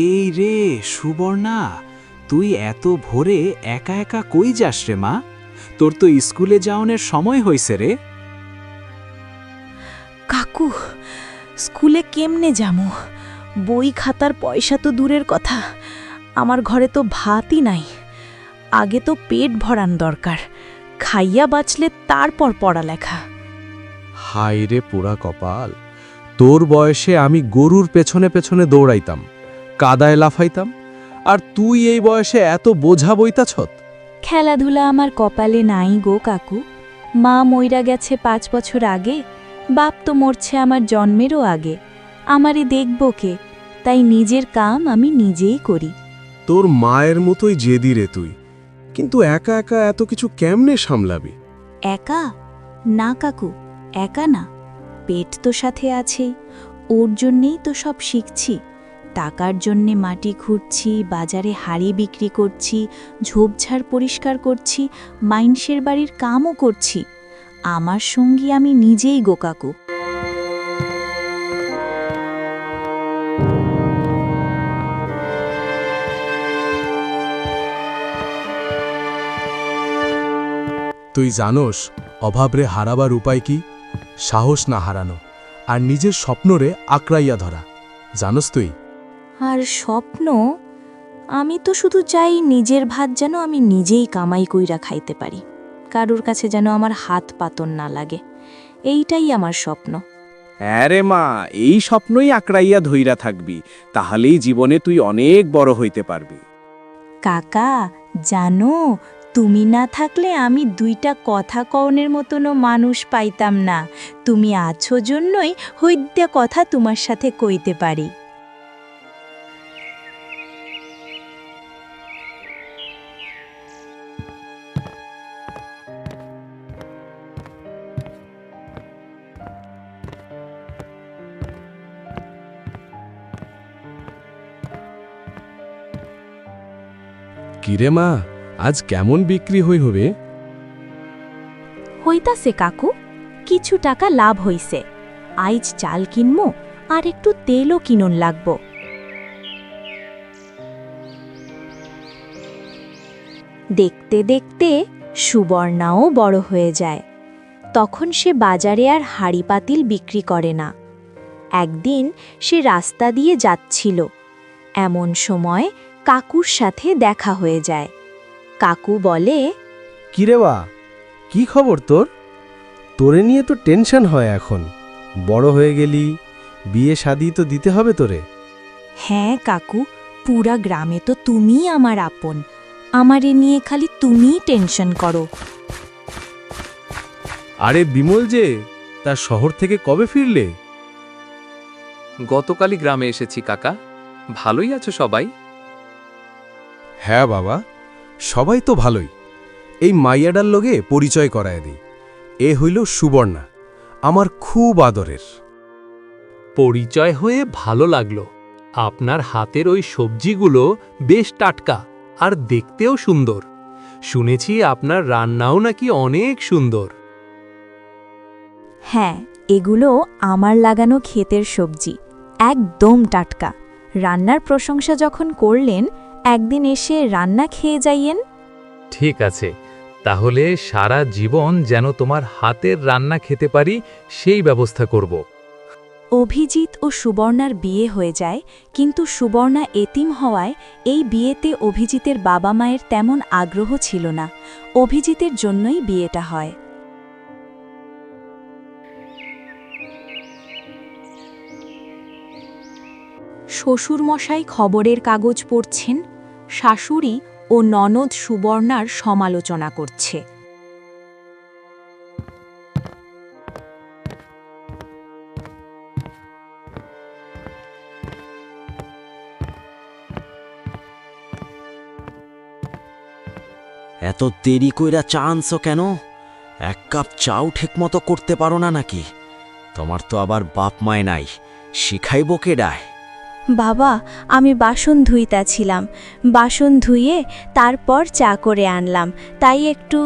এই রে সুবর্ণা, তুই এত ভোরে একা একা কই যাস রে মা? তোর তো স্কুলে যাওনের সময় হইছে রে। কাকু, স্কুলে কেমনে যামু? বই খাতার পয়সা তো দূরের কথা, আমার ঘরে তো ভাতই নাই। আগে তো পেট ভরান দরকার, খাইয়া বাঁচলে তারপর পড়ালেখা। হায় রে পোড়া কপাল, তোর বয়সে আমি গরুর পেছনে পেছনে দৌড়াইতাম, কাদায় লাফাইতাম, আর তুই এই বয়সে এত বোঝা বইতাছত। খেলাধুলা আমার কপালে নাই গো কাকু। মা মইরা গেছে 5 বছর আগে, বাপ তো মরছে আমার জন্মেরও আগে। আমারে দেখব কে, তাই নিজের কাম আমি নিজেই করি। তোর মায়ের মতোই জেদি রে তুই, কিন্তু একা একা এত কিছু কেমনে সামলাবি? একা না কাকু, একা না, পেট তো সাথে আছেই। ওর জন্যেই তো সব শিখছি। টাকার জন্যে মাটি খুঁড়ছি, বাজারে হাড়ি বিক্রি করছি, ঝোপঝাড় পরিষ্কার করছি, মাইনষের বাড়ির কামও করছি। আমার সঙ্গী আমি নিজেই গো কাকু। তুই জানোস অভাবরে হারাবার উপায় কি? সাহস না হারানো, আর নিজের স্বপ্নরে আঁকড়াইয়া ধরা। জানোস তুই? আর স্বপ্ন, আমি তো শুধু চাই নিজের ভাত যেন আমি নিজেই কামাই কইরা খাইতে পারি, কারোর কাছে যেন আমার হাত পাতন না লাগে। এইটাই আমার স্বপ্ন। হ্যাঁ রে মা, এই স্বপ্নই আঁকড়াইয়া ধইরা থাকবি, তাহলেই জীবনে তুই অনেক বড় হইতে পারবি। কাকা জানো, তুমি না থাকলে আমি 2টা কথা কওনের মতনও মানুষ পাইতাম না। তুমি আছো জন্যই হইদ্যা কথা তোমার সাথে কইতে পারি। কিরে মা, আজ কেমন বিক্রি হবে? হইতাছে কাকু, কিছু টাকা লাভ হইছে। আইজ চাল কিনমো, আর একটু তেলও কিনন লাগব। দেখতে দেখতে সুবর্ণাও বড় হয়ে যায়। তখন সে বাজারে আর হাড়ি পাতিল বিক্রি করে না। একদিন সে রাস্তা দিয়ে যাচ্ছিল, এমন সময় কাকুর সাথে দেখা হয়ে যায়। কাকু বলে, কিরে বা, কি খবর তোর? তোরে নিয়ে তো টেনশন হয় এখন। বড় হয়ে গেলি, বিয়ে শাদি তো দিতে হবে তোরে। হ্যাঁ কাকু, পুরা গ্রামে তো তুমিই আমার আপন। আমারে নিয়ে খালি তুমিই টেনশন করো। আরে বিমল যে, তার শহর থেকে কবে ফিরলে? গতকালই গ্রামে এসেছি কাকা। ভালোই আছো সবাই? হ্যাঁ বাবা, সবাই তো ভালোই। এই মাইয়াডার লগে পরিচয় করায় দিই। এ হইল সুবর্ণা, আমার খুব আদরের। পরিচয় হয়ে ভালো লাগলো। আপনার হাতের ওই সবজিগুলো বেশ টাটকা আর দেখতেও সুন্দর। শুনেছি আপনার রান্নাও নাকি অনেক সুন্দর। হ্যাঁ, এগুলো আমার লাগানো ক্ষেতের সবজি, একদম টাটকা। রান্নার প্রশংসা যখন করলেন, একদিন এসে রান্না খেয়ে যাইয়েন। ঠিক আছে, তাহলে সারা জীবন যেন তোমার হাতের রান্না খেতে পারি সেই ব্যবস্থা করব। অভিজিৎ ও সুবর্ণার বিয়ে হয়ে যায়, কিন্তু সুবর্ণা এতিম হওয়ায় এই বিয়েতে অভিজিতের বাবা মায়ের তেমন আগ্রহ ছিল না। অভিজিতের জন্যই বিয়েটা হয়। শ্বশুরমশাই খবরের কাগজ পড়ছেন, শাশুড়ি ও ননদ সুবর্ণার সমালোচনা করছে। এত দেরি কইরা চা আনছো কেন? 1 কাপ চাও ঠিকমতো করতে পারো না নাকি? তোমার তো আবার বাপ মায় নাই, শিখাইব কেডায়? বাবা, আমি বাসন ধুইতাছিলাম, বাসন ধুইয়ে তারপর চা করে আনলাম, তাই একটু।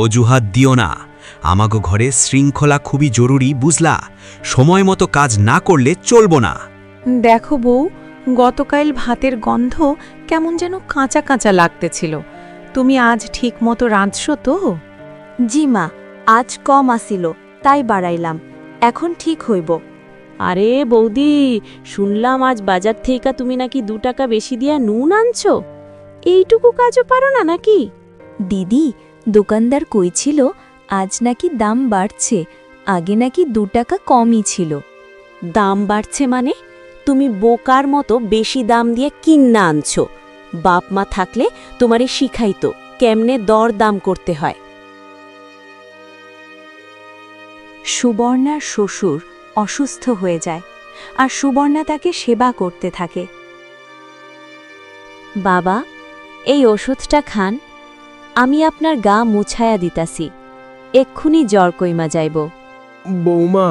অজুহাত দিও না, আমাগো ঘরে শৃঙ্খলা খুবই জরুরি, বুঝলা? সময় মতো কাজ না করলে চলবো না। দেখো বউ, গতকাল ভাতের গন্ধ কেমন যেন কাঁচা কাঁচা লাগতেছিল। তুমি আজ ঠিক মতো রাঁধছো তো? জি মা, আজ কম আসিল, তাই বাড়াইলাম। এখন ঠিক হইব। আরে বৌদি, শুনলাম আজ বাজার থেকে তুমি নাকি 2 টাকা বেশি দিয়া নুন আনছো। এইটুকু কাজও পারো না নাকি? দিদি, দোকানদার কইছিল আজ নাকি দাম বাড়ছে, আগে নাকি 2 টাকা কমই ছিল। দাম বাড়ছে মানে? তুমি বোকার মতো বেশি দাম দিয়ে কিন্না আনছো। বাপ মা থাকলে তোমারে শিখাইতো কেমনে দর দাম করতে হয়। সুবর্ণার শ্বশুর অসুস্থ হয়ে যায় আর সুবর্ণা তাকে সেবা করতে থাকে। বাবা, এই ওষুধটা খান, আমি আপনার গা মুছায়া দিতাছি, এক্ষুনি জ্বর কইমা যাইব। বৌমা,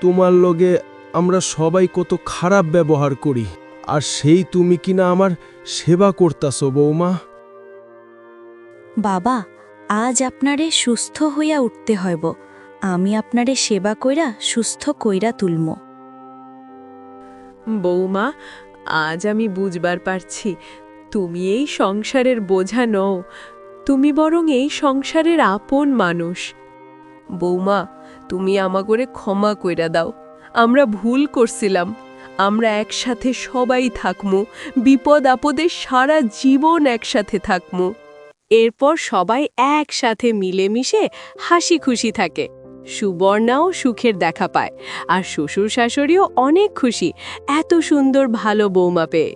তোমার লগে আমরা সবাই কত খারাপ ব্যবহার করি, আর সেই তুমি কিনা আমার সেবা করতাছো বৌমা। বাবা, আজ আপনারে সুস্থ হইয়া উঠতে হইব, আমি আপনারে সেবা কইরা সুস্থ কইরা তুলম। বৌমা, আজ আমি বুঝবার পারছি তুমি এই সংসারের বোঝা নও, তুমি বরং এই সংসারের আপন মানুষ। বৌমা, তুমি আমাগরে ক্ষমা কইরা দাও, আমরা ভুল করছিলাম। আমরা একসাথে সবাই থাকমু, বিপদ আপদে সারা জীবন একসাথে থাকমু। এরপর সবাই একসাথে মিলেমিশে হাসি খুশি থাকে। সুবর্ণাও সুখের দেখা পায়, আর শ্বশুর শাশুড়িও অনেক খুশি এত সুন্দর ভালো বৌমা পেয়ে।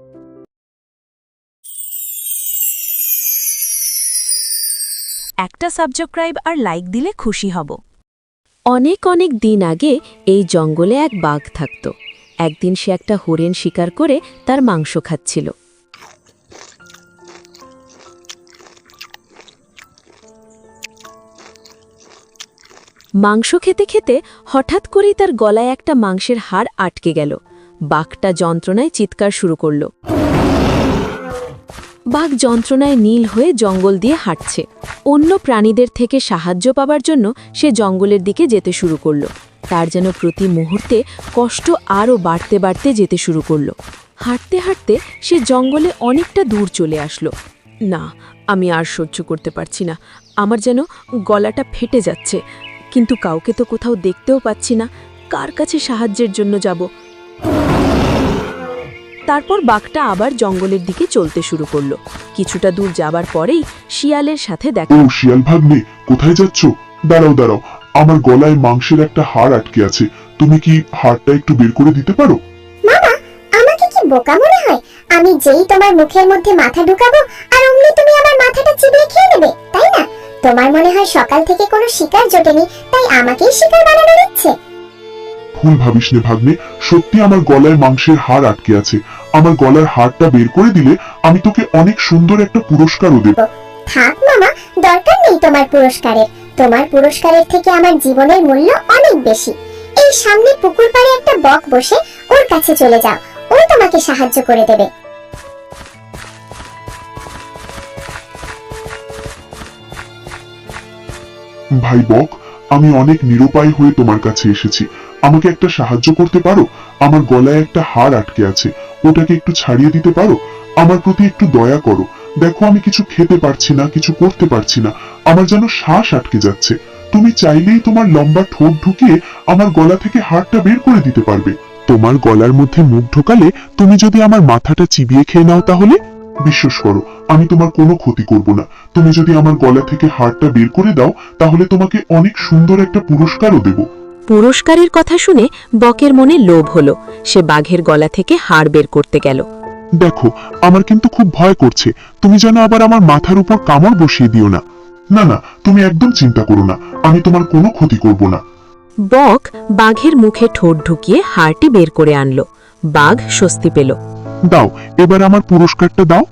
একটা সাবস্ক্রাইব আর লাইক দিলে খুশি হব। অনেক অনেক দিন আগে এই জঙ্গলে এক বাঘ থাকত। একদিন সে একটা হরিণ শিকার করে তার মাংস খাচ্ছিল। মাংস খেতে খেতে হঠাৎ করেই তার গলায় একটা মাংসের হাড় আটকে গেল। বাঘটা যন্ত্রণায় চিৎকার শুরু করল। বাঘ যন্ত্রণায় নীল হয়ে জঙ্গল দিয়ে হাঁটছে। অন্য প্রাণীদের থেকে সাহায্য পাবার জন্য সে জঙ্গলের দিকে যেতে শুরু করল। তার যেন প্রতি মুহূর্তে কষ্ট আরও বাড়তে বাড়তে যেতে শুরু করল। হাঁটতে হাঁটতে সে জঙ্গলে অনেকটা দূর চলে আসলো। না, আমি আর সহ্য করতে পারছি না, আমার যেন গলাটা ফেটে যাচ্ছে, কিন্তু কাউকে তো কোথাও দেখতেও পাচ্ছি না, কার কাছে সাহায্যের জন্য যাব? তারপর বাঘটা আবার জঙ্গলের দিকে চলতে শুরু করলো। কিছুটা দূর যাবার পরেই শিয়ালের সাথে দেখা। ও শিয়াল ভাগ্নে, কোথায় যাচ্ছ? দাঁড়াও দাঁড়াও, আমার গলায় মাংসের একটা হাড় আটকে আছে, তুমি কি হাড়টা একটু বের করে দিতে পারো? মামা, আমাকে কি বোকা মনে হয়? আমি যেই তোমার মুখের মধ্যে মাথা ঢুকাবো আর অমনি তুমি আমার মাথাটা চিবিয়ে খেয়ে নেবে, তাই না? তোমার মনে হয় সকাল থেকে কোনো শিকার জোটেনি, তাই আমাকেই শিকার বানানোর ইচ্ছে। ভুল ভাবিস নে ভাগ্নে, সত্যি আমার গলায় মাংসের হাড় আটকে আছে। আমার গলার হাড়টা বের করে দিলে আমি তোকে অনেক সুন্দর একটা পুরস্কারও দেব। থাক মামা, দরকার নেই তোমার পুরস্কারের। তোমার পুরস্কারের থেকে আমার জীবনের মূল্য অনেক বেশি। এই সামনে পুকুর পাড়ে একটা বক বসে, ওর কাছে চলে যাও, ও তোমাকে সাহায্য করে দেবে। ভাই বক, আমি অনেক নিরুপায় হয়ে তোমার কাছে এসেছি, আমাকে একটা সাহায্য করতে পারো? আমার গলায় একটা হাড় আটকে আছে, ওটাকে একটু ছাড়িয়ে দিতে পারো? আমার প্রতি একটু দয়া করো। দেখো, আমি কিছু খেতে পারছি না, কিছু করতে পারছি না, আমার যেন শ্বাস আটকে যাচ্ছে। তুমি চাইলেই তোমার লম্বা ঠোঁট ঢুকিয়ে আমার গলা থেকে হাড়টা বের করে দিতে পারবে। তোমার গলার মধ্যে মুখ ঢোকালে তুমি যদি আমার মাথাটা চিবিয়ে খেয়ে নাও, তাহলে বিশ্বাস করো আমি তোমার কোনো ক্ষতি করব না। তুমি যদি আমার গলা থেকে হাড়টা বের করে দাও, তাহলে তোমাকে অনেক সুন্দর একটা পুরস্কারও দেব। পুরস্কারের কথা শুনে বকের মনে লোভ হলো। সে বাঘের গলা থেকে হাড় বের করতে গেল। দেখো, আমার কিন্তু খুব ভয় করছে, তুমি যেন আবার আমার মাথার উপর কামড় বসিয়ে দিও না। না না, তুমি একদম চিন্তা করো না, আমি তোমার কোনো ক্ষতি করব না। বক বাঘের মুখে ঠোঁট ঢুকিয়ে হাড়টি বের করে আনলো। বাঘ স্বস্তি পেল। দাও, এবার আমার পুরস্কারটা দাও।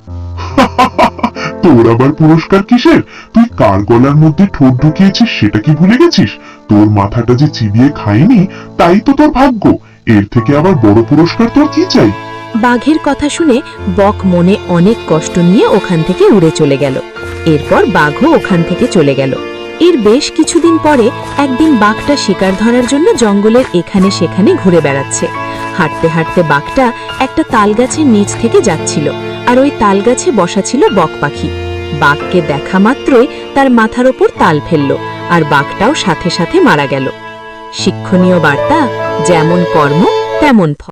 তোর আবার পুরস্কার কিসের? তুই কার গলার মধ্যে ঠোঁট ঢুকিয়েছিস সেটা কি ভুলে গেছিস? তোর মাথাটা যে চিবিয়ে খাইনি, তাই তো তোর ভাগ্য। এর থেকে আবার বড় পুরস্কার তোর কি চাই? বাঘের কথা শুনে বক মনে অনেক কষ্ট নিয়ে ওখান থেকে উড়ে চলে গেল। এরপর বাঘও ওখান থেকে চলে গেল। এর বেশ কিছুদিন পরে একদিন বাঘটা শিকার ধরার জন্য জঙ্গলের এখানে সেখানে ঘুরে বেড়াচ্ছে। হাঁটতে হাঁটতে বাঘটা একটা তালগাছের নিচ থেকে যাচ্ছিল, আর ওই তালগাছে বসা ছিল বক পাখি। বাঘকে দেখা মাত্রই তার মাথার ওপর তাল ফেলল, আর বাঘটাও সাথে সাথে মারা গেল। শিক্ষণীয় বার্তা, যেমন কর্ম তেমন ফল।